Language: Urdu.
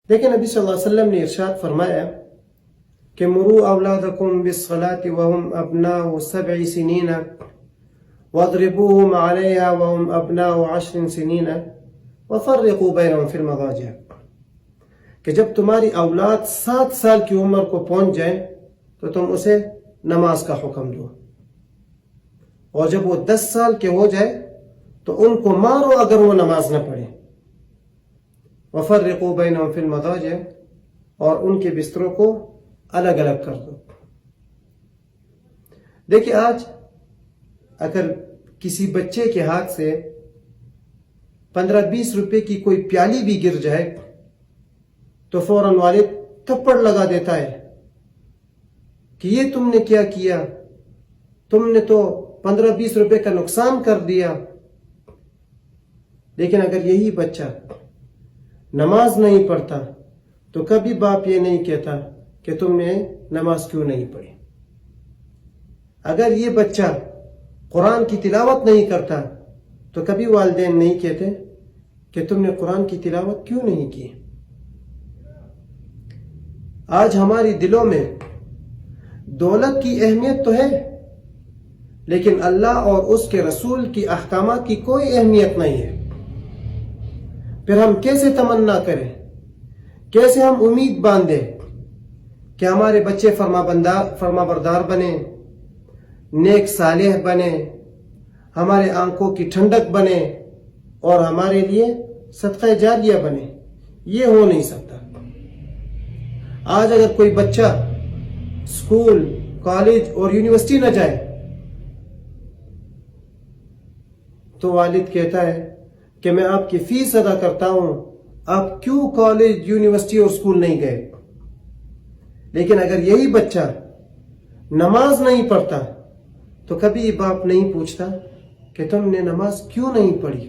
دیکھیں نبی صلی اللہ علیہ وسلم نے ارشاد فرمایا کہ مروا اولادکم بالصلاة وهم ابناء 7 سنین واضربوهم علیہا وهم ابناء 10 سنین وفرقوا بینہم فی المضاجع، کہ جب تمہاری اولاد 7 سال کی عمر کو پہنچ جائے تو تم اسے نماز کا حکم دو، اور جب وہ 10 سال کے ہو جائے تو ان کو مارو اگر وہ نماز نہ پڑھے۔ وفرقوا بینہم فی المضاجع، اور ان کے بستروں کو الگ الگ کر دو۔ دیکھیں آج اگر کسی بچے کے ہاتھ سے 15-20 روپے کی کوئی پیالی بھی گر جائے تو فوراً والد تھپڑ لگا دیتا ہے کہ یہ تم نے کیا کیا، تم نے تو 15-20 روپے کا نقصان کر دیا۔ لیکن اگر یہی بچہ نماز نہیں پڑھتا تو کبھی باپ یہ نہیں کہتا کہ تم نے نماز کیوں نہیں پڑھی۔ اگر یہ بچہ قرآن کی تلاوت نہیں کرتا تو کبھی والدین نہیں کہتے کہ تم نے قرآن کی تلاوت کیوں نہیں کی۔ آج ہماری دلوں میں دولت کی اہمیت تو ہے، لیکن اللہ اور اس کے رسول کی احکامات کی کوئی اہمیت نہیں ہے۔ پھر ہم کیسے تمنا کریں، کیسے ہم امید باندھیں کہ ہمارے بچے فرما بردار بنے، نیک صالح بنے، ہمارے آنکھوں کی ٹھنڈک بنے اور ہمارے لیے صدقہ جاریہ بنے؟ یہ ہو نہیں سکتا۔ آج اگر کوئی بچہ اسکول، کالج اور یونیورسٹی نہ جائے تو والد کہتا ہے کہ میں آپ کی فیس ادا کرتا ہوں، آپ کیوں کالج، یونیورسٹی اور اسکول نہیں گئے؟ لیکن اگر یہی بچہ نماز نہیں پڑھتا تو کبھی باپ نہیں پوچھتا کہ تم نے نماز کیوں نہیں پڑھی۔